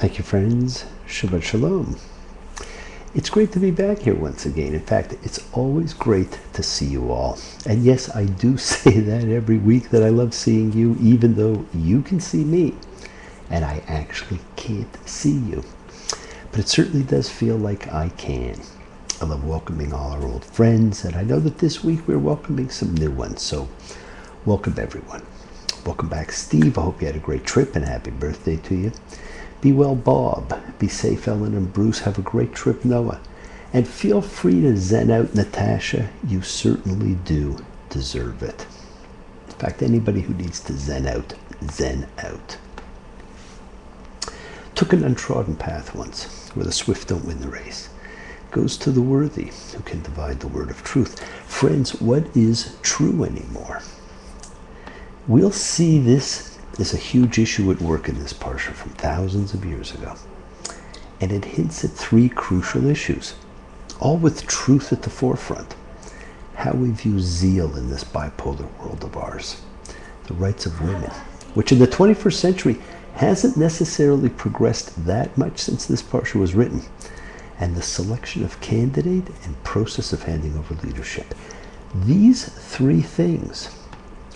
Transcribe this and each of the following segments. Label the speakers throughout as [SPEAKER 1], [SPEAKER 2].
[SPEAKER 1] Thank you, friends. Shabbat Shalom. It's great to be back here once again. In fact, it's always great to see you all. And yes, I do say that every week, that I love seeing you, even though you can see me, and I actually can't see you. But it certainly does feel like I can. I love welcoming all our old friends, and I know that this week we're welcoming some new ones, so welcome everyone. Welcome back, Steve. I hope you had a great trip, and happy birthday to you. Be well, Bob. Be safe, Ellen and Bruce. Have a great trip, Noah. And feel free to zen out, Natasha. You certainly do deserve it. In fact, anybody who needs to zen out, zen out. Took an untrodden path once, where the swift don't win the race. Goes to the worthy, who can divide the word of truth. Friends, what is true anymore? We'll see this is a huge issue at work in this parsha from thousands of years ago. And it hints at three crucial issues, all with truth at the forefront. How we view zeal in this bipolar world of ours. The rights of women, which in the 21st century hasn't necessarily progressed that much since this parsha was written. And the selection of candidate and process of handing over leadership. These three things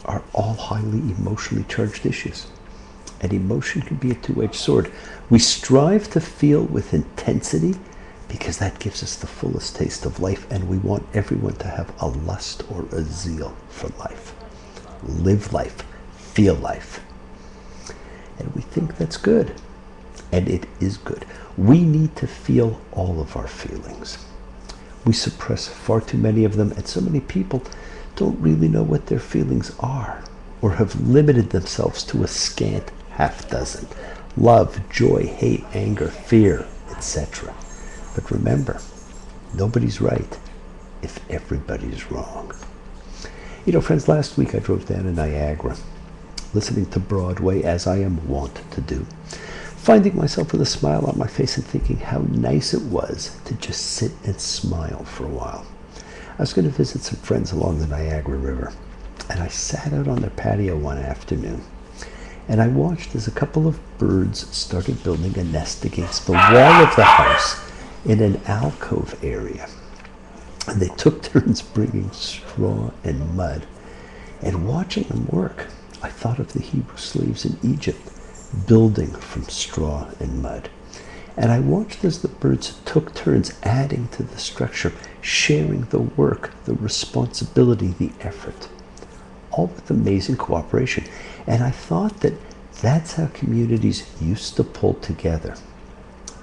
[SPEAKER 1] are all highly emotionally charged issues. And emotion can be a two-edged sword. We strive to feel with intensity because that gives us the fullest taste of life, and we want everyone to have a lust or a zeal for life. Live life, feel life. And we think that's good. And it is good. We need to feel all of our feelings. We suppress far too many of them, and so many people don't really know what their feelings are, or have limited themselves to a scant half dozen. Love, joy, hate, anger, fear, etc. But remember, nobody's right if everybody's wrong. You know, friends, last week I drove down to Niagara, listening to Broadway as I am wont to do, finding myself with a smile on my face and thinking how nice it was to just sit and smile for a while. I was going to visit some friends along the Niagara River, and I sat out on their patio one afternoon, and I watched as a couple of birds started building a nest against the wall of the house in an alcove area. And they took turns bringing straw and mud. And watching them work, I thought of the Hebrew slaves in Egypt building from straw and mud. And I watched as the birds took turns adding to the structure, sharing the work, the responsibility, the effort, all with amazing cooperation. And I thought that that's how communities used to pull together.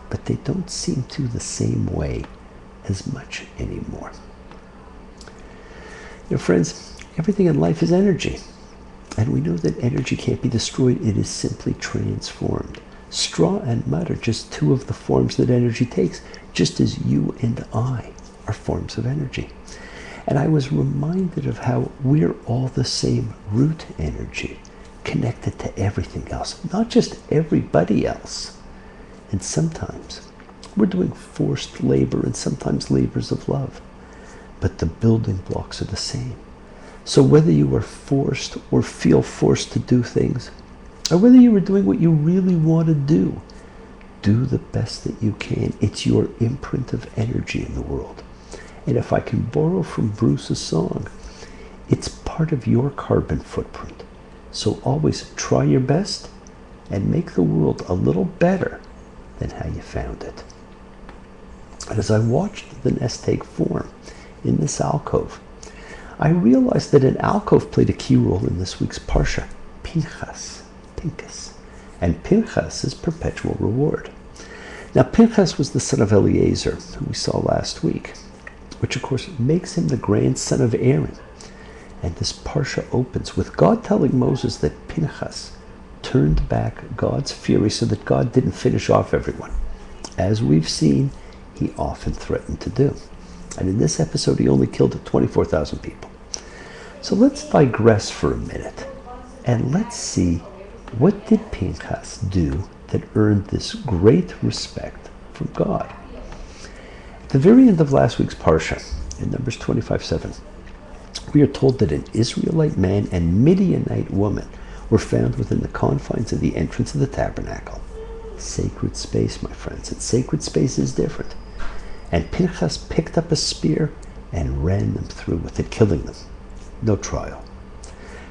[SPEAKER 1] But they don't seem to the same way as much anymore. You know, friends, everything in life is energy. And we know that energy can't be destroyed, it is simply transformed. Straw and mud are just two of the forms that energy takes, just as you and I are forms of energy. And I was reminded of how we're all the same root energy, connected to everything else, not just everybody else. And sometimes we're doing forced labor and sometimes labors of love, but the building blocks are the same. So whether you are forced or feel forced to do things, or whether you are doing what you really want to do the best that you can. It's your imprint of energy in the world. And if I can borrow from Bruce's song, it's part of your carbon footprint. So always try your best and make the world a little better than how you found it. And as I watched the nest take form in this alcove, I realized that an alcove played a key role in this week's parsha, Pinchas. And Pinchas is perpetual reward. Now Pinchas was the son of Eliezer, who we saw last week, which of course makes him the grandson of Aaron. And this parsha opens with God telling Moses that Pinchas turned back God's fury so that God didn't finish off everyone. As we've seen, he often threatened to do. And in this episode, he only killed 24,000 people. So let's digress for a minute, and let's see, what did Pinchas do that earned this great respect from God? At the very end of last week's parsha, in Numbers 25:7, we are told that an Israelite man and Midianite woman were found within the confines of the entrance of the tabernacle. Sacred space, my friends. And sacred space is different. And Pinchas picked up a spear and ran them through with it, killing them. No trial.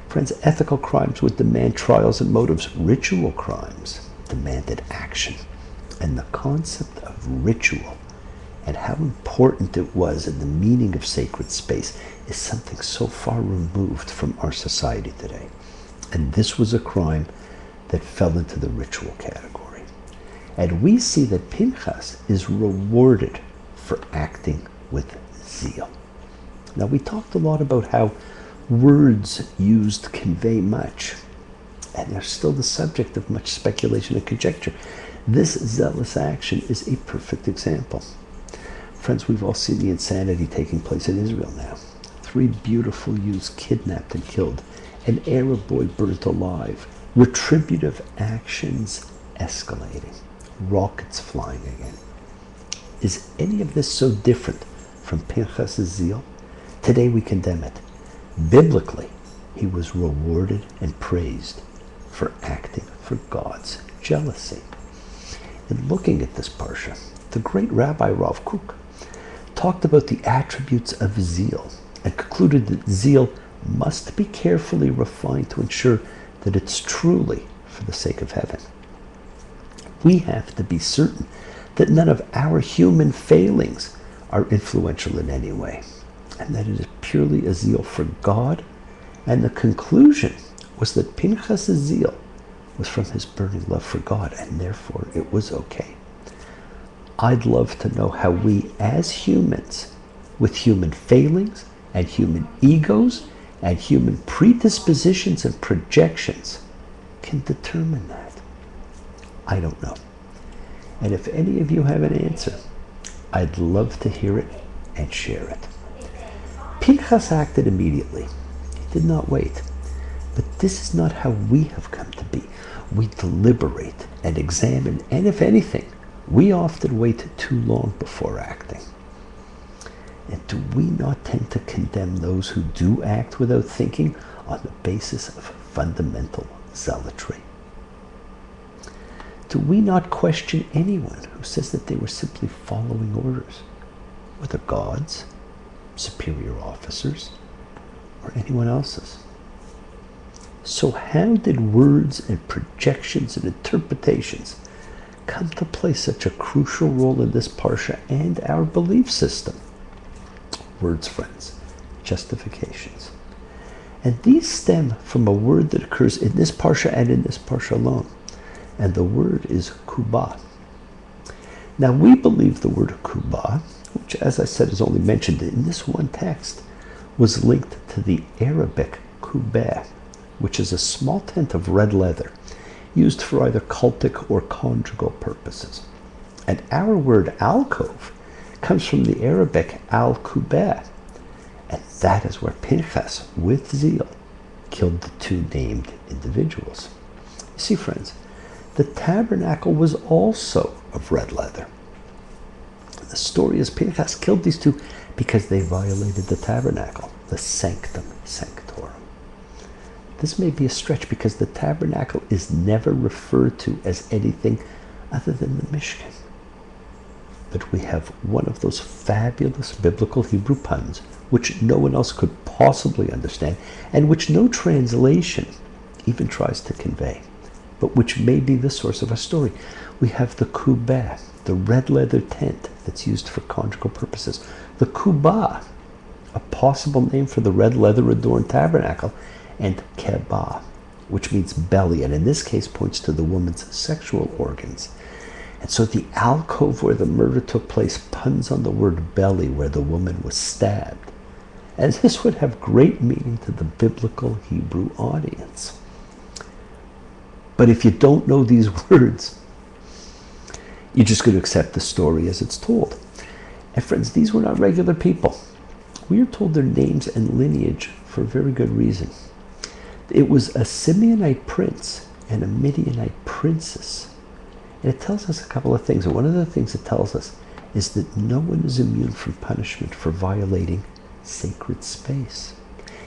[SPEAKER 1] Friends, ethical crimes would demand trials and motives. Ritual crimes demanded action. And the concept of ritual and how important it was in the meaning of sacred space is something so far removed from our society today. And this was a crime that fell into the ritual category. And we see that Pinchas is rewarded for acting with zeal. Now, we talked a lot about how words used convey much, and they're still the subject of much speculation and conjecture. This zealous action is a perfect example. Friends, we've all seen the insanity taking place in Israel now. 3 beautiful youths kidnapped and killed, an Arab boy burnt alive, retributive actions escalating, rockets flying again. Is any of this so different from Pinchas' zeal? Today we condemn it. Biblically, he was rewarded and praised for acting for God's jealousy. In looking at this parsha, the great Rabbi Rav Kook talked about the attributes of zeal and concluded that zeal must be carefully refined to ensure that it's truly for the sake of heaven. We have to be certain that none of our human failings are influential in any way, and that it is purely a zeal for God. And the conclusion was that Pinchas' zeal was from his burning love for God, and therefore it was okay. I'd love to know how we as humans, with human failings and human egos and human predispositions and projections, can determine that. I don't know. And if any of you have an answer, I'd love to hear it and share it. Pinchas acted immediately. He did not wait. But this is not how we have come to be. We deliberate and examine, and if anything, we often wait too long before acting. And do we not tend to condemn those who do act without thinking on the basis of fundamental zealotry? Do we not question anyone who says that they were simply following orders, whether God's, superior officers, or anyone else's? So how did words and projections and interpretations come to play such a crucial role in this parsha and our belief system? Words, friends, justifications. And these stem from a word that occurs in this parsha and in this parsha alone. And the word is kubah. Now we believe the word kubah, which as I said is only mentioned in this one text, was linked to the Arabic kubeh, which is a small tent of red leather used for either cultic or conjugal purposes. And our word alcove comes from the Arabic al-kubeh, and that is where Pinchas, with zeal, killed the 2 named individuals. You see, friends, the tabernacle was also of red leather. The story is Pinchas killed these 2 because they violated the tabernacle, the sanctum sanctorum. This may be a stretch because the tabernacle is never referred to as anything other than the Mishkan. But we have one of those fabulous biblical Hebrew puns which no one else could possibly understand and which no translation even tries to convey, but which may be the source of our story. We have the kubeh, the red leather tent that's used for conjugal purposes. The kubah, a possible name for the red leather adorned tabernacle, and kebah, which means belly, and in this case points to the woman's sexual organs. And so the alcove where the murder took place puns on the word belly, where the woman was stabbed. And this would have great meaning to the biblical Hebrew audience. But if you don't know these words, you're just going to accept the story as it's told. And friends, these were not regular people. We are told their names and lineage for a very good reason. It was a Simeonite prince and a Midianite princess. And it tells us a couple of things. And one of the things it tells us is that no one is immune from punishment for violating sacred space.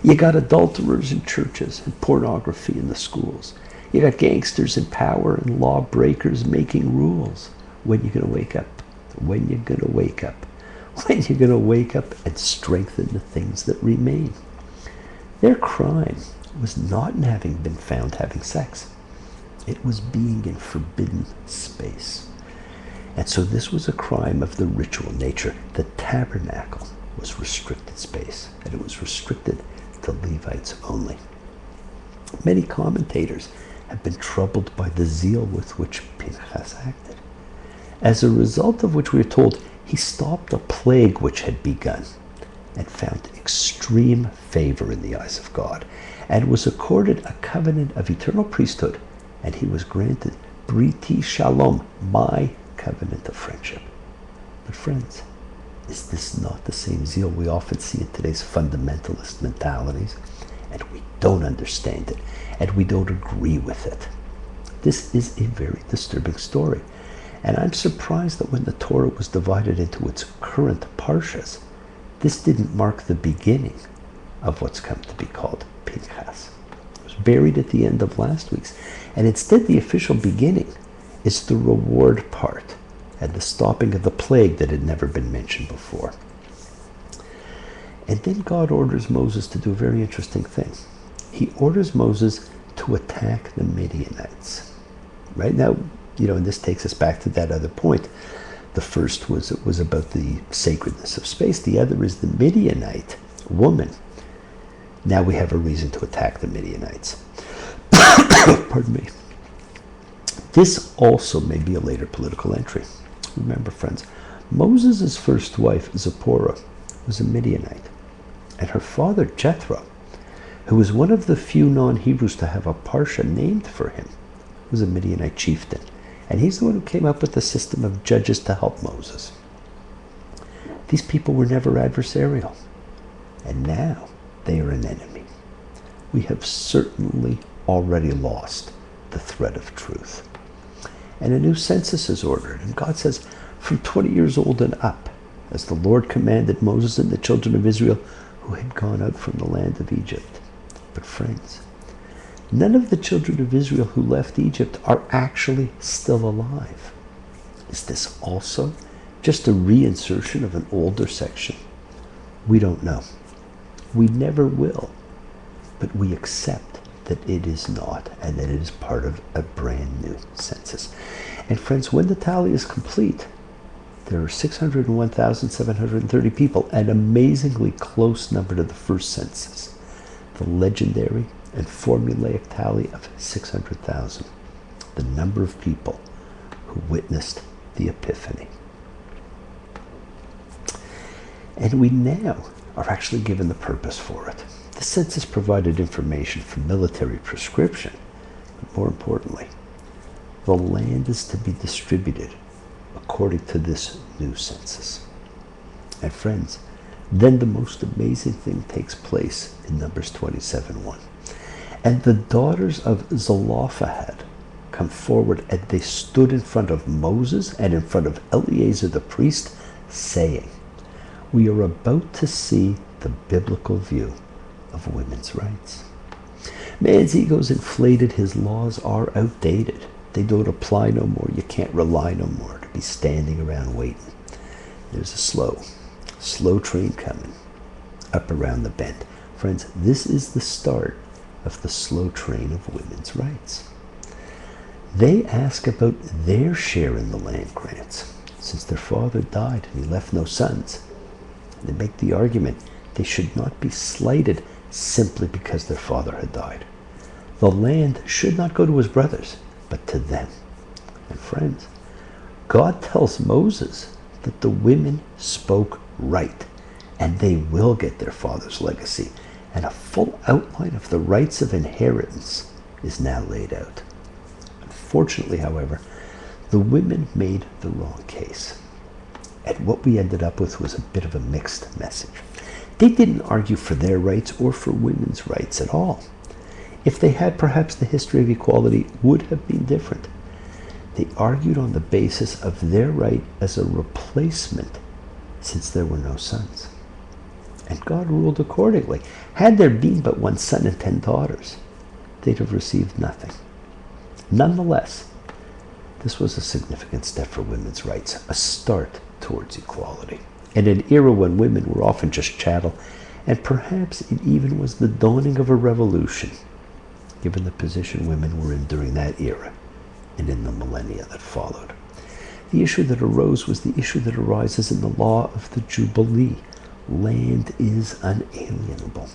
[SPEAKER 1] You got adulterers in churches and pornography in the schools. You got gangsters in power and lawbreakers making rules. When you going to wake up? When you going to wake up? When you going to wake up and strengthen the things that remain? Their crime was not in having been found having sex. It was being in forbidden space. And so this was a crime of the ritual nature. The tabernacle was restricted space, and it was restricted to Levites only. Many commentators have been troubled by the zeal with which Pinchas acted, as a result of which we are told he stopped a plague which had begun and found extreme favor in the eyes of God, and was accorded a covenant of eternal priesthood, and he was granted Briti Shalom, my covenant of friendship. But friends, is this not the same zeal we often see in today's fundamentalist mentalities? And we don't understand it, and we don't agree with it. This is a very disturbing story. And I'm surprised that when the Torah was divided into its current parshas, this didn't mark the beginning of what's come to be called Pinchas. It was buried at the end of last week's. And instead, the official beginning is the reward part and the stopping of the plague that had never been mentioned before. And then God orders Moses to do a very interesting thing. He orders Moses to attack the Midianites. Right now, and this takes us back to that other point. The first was about the sacredness of space. The other is the Midianite woman. Now we have a reason to attack the Midianites. Pardon me. This also may be a later political entry. Remember, friends, Moses' first wife, Zipporah, was a Midianite. And her father, Jethro, who was one of the few non-Hebrews to have a parsha named for him, was a Midianite chieftain. And he's the one who came up with the system of judges to help Moses. These people were never adversarial. And now they are an enemy. We have certainly already lost the thread of truth. And a new census is ordered. And God says, from 20 years old and up, as the Lord commanded Moses and the children of Israel who had gone out from the land of Egypt. But friends, none of the children of Israel who left Egypt are actually still alive. Is this also just a reinsertion of an older section? We don't know. We never will. But we accept that it is not, and that it is part of a brand new census. And friends, when the tally is complete, there are 601,730 people, an amazingly close number to the first census. The legendary and formulaic tally of 600,000, the number of people who witnessed the Epiphany. And we now are actually given the purpose for it. The census provided information for military prescription, but more importantly, the land is to be distributed according to this new census. And friends, then the most amazing thing takes place in Numbers 27:1. And the daughters of Zelophehad come forward, and they stood in front of Moses and in front of Eleazar the priest, saying, we are about to see the biblical view of women's rights. Man's ego's inflated, his laws are outdated. They don't apply no more. You can't rely no more to be standing around waiting. There's a slow train coming up around the bend. Friends, this is the start of the slow train of women's rights. They ask about their share in the land grants, since their father died and he left no sons. They make the argument they should not be slighted simply because their father had died. The land should not go to his brothers, but to them. And friends, God tells Moses that the women spoke right, and they will get their father's legacy. And a full outline of the rights of inheritance is now laid out. Unfortunately, however, the women made the wrong case. And what we ended up with was a bit of a mixed message. They didn't argue for their rights or for women's rights at all. If they had, perhaps the history of equality would have been different. They argued on the basis of their right as a replacement, since there were no sons. And God ruled accordingly. Had there been but one son and 10 daughters, they'd have received nothing. Nonetheless, this was a significant step for women's rights, a start towards equality, in an era when women were often just chattel, and perhaps it even was the dawning of a revolution, given the position women were in during that era and in the millennia that followed. The issue that arose was the issue that arises in the law of the Jubilee. Land is unalienable.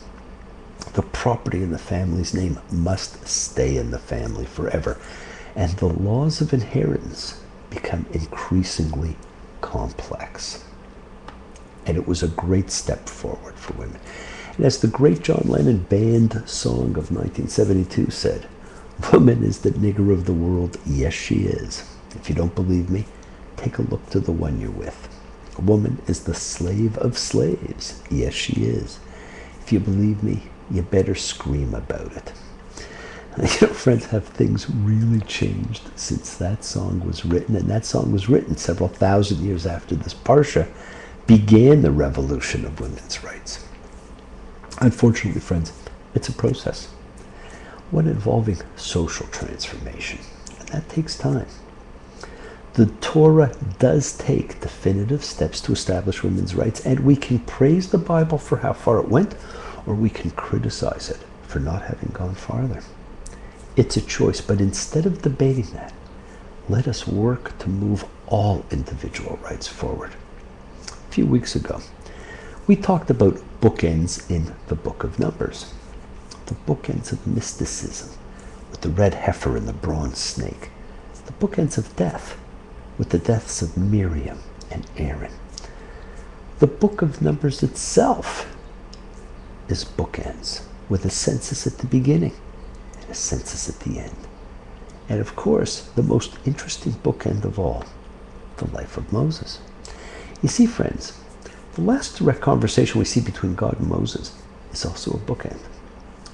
[SPEAKER 1] The property in the family's name must stay in the family forever, and the laws of inheritance become increasingly complex. And it was a great step forward for women. And as the great John Lennon band song of 1972 said, "Woman is the nigger of the world, yes she is. If you don't believe me, take a look to the one you're with. A woman is the slave of slaves, yes she is. If you believe me, you better scream about it." You know, friends, have things really changed since that song was written? And that song was written several thousand years after this Parsha began the revolution of women's rights. Unfortunately, friends, it's a process, one involving social transformation, and that takes time. The Torah does take definitive steps to establish women's rights, and we can praise the Bible for how far it went, or we can criticize it for not having gone farther. It's a choice, but instead of debating that, let us work to move all individual rights forward. A few weeks ago, we talked about bookends in the book of Numbers. The bookends of mysticism, with the red heifer and the bronze snake. The bookends of death, with the deaths of Miriam and Aaron. The book of Numbers itself is bookends, with a census at the beginning and a census at the end. And of course, the most interesting bookend of all, the life of Moses. You see, friends, the last direct conversation we see between God and Moses is also a bookend.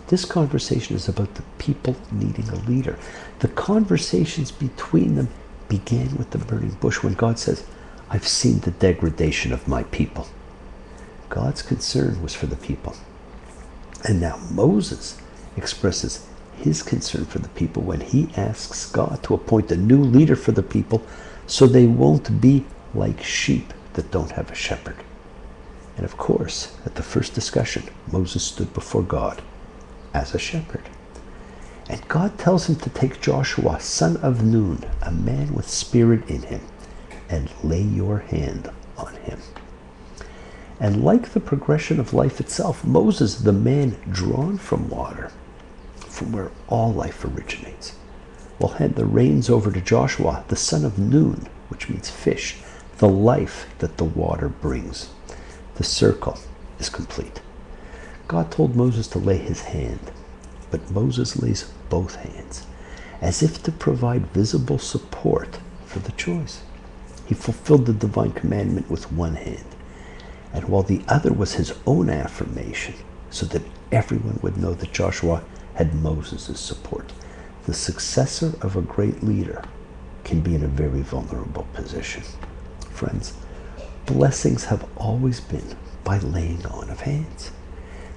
[SPEAKER 1] This conversation is about the people needing a leader. The conversations between them began with the burning bush when God says, "I've seen the degradation of my people." God's concern was for the people. And now Moses expresses his concern for the people when he asks God to appoint a new leader for the people so they won't be like sheep that don't have a shepherd. And of course, at the first discussion, Moses stood before God as a shepherd. And God tells him to take Joshua, son of Nun, a man with spirit in him, and lay your hand on him. And like the progression of life itself, Moses, the man drawn from water, from where all life originates, will hand the reins over to Joshua, the son of Nun, which means fish, the life that the water brings. The circle is complete. God told Moses to lay his hand, but Moses lays both hands, as if to provide visible support for the choice. He fulfilled the divine commandment with one hand, and while the other was his own affirmation, so that everyone would know that Joshua had Moses' support. The successor of a great leader can be in a very vulnerable position. Friends, blessings have always been by laying on of hands.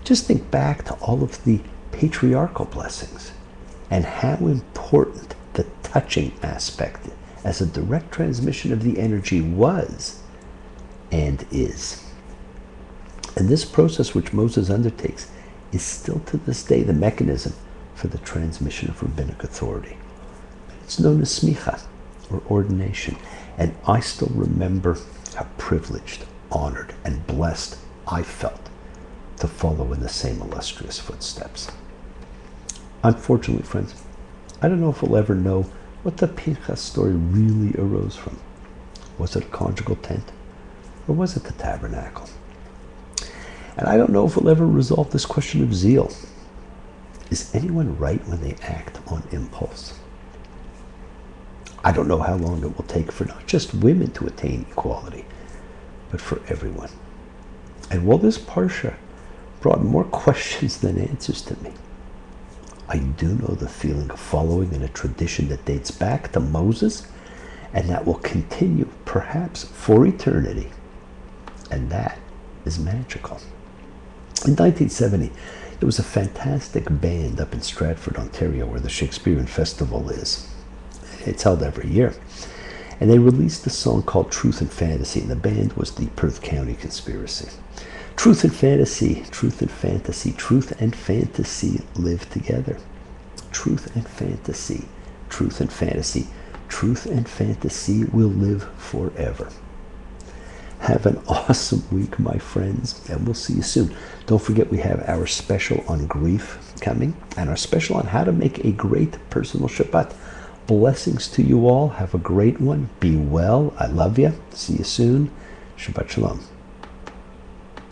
[SPEAKER 1] Just think back to all of the patriarchal blessings and how important the touching aspect as a direct transmission of the energy was and is. And this process which Moses undertakes is still to this day the mechanism for the transmission of rabbinic authority. It's known as smicha, or ordination, and I still remember how privileged, honored, and blessed I felt to follow in the same illustrious footsteps. Unfortunately, friends, I don't know if we'll ever know what the Pinchas story really arose from. Was it a conjugal tent, or was it the tabernacle? And I don't know if we'll ever resolve this question of zeal. Is anyone right when they act on impulse? I don't know how long it will take for not just women to attain equality, but for everyone. And while this Parsha brought more questions than answers to me, I do know the feeling of following in a tradition that dates back to Moses and that will continue perhaps for eternity. And that is magical. In 1970, There was a fantastic band up in Stratford, Ontario, where the Shakespearean Festival is. It's held every year. And they released a song called Truth and Fantasy, and the band was the Perth County Conspiracy. Truth and fantasy, truth and fantasy, truth and fantasy live together. Truth and fantasy, truth and fantasy, truth and fantasy will live forever. Have an awesome week, my friends, and we'll see you soon. Don't forget we have our special on grief coming and our special on how to make a great personal Shabbat. Blessings to you all. Have a great one. Be well. I love you. See you soon. Shabbat Shalom.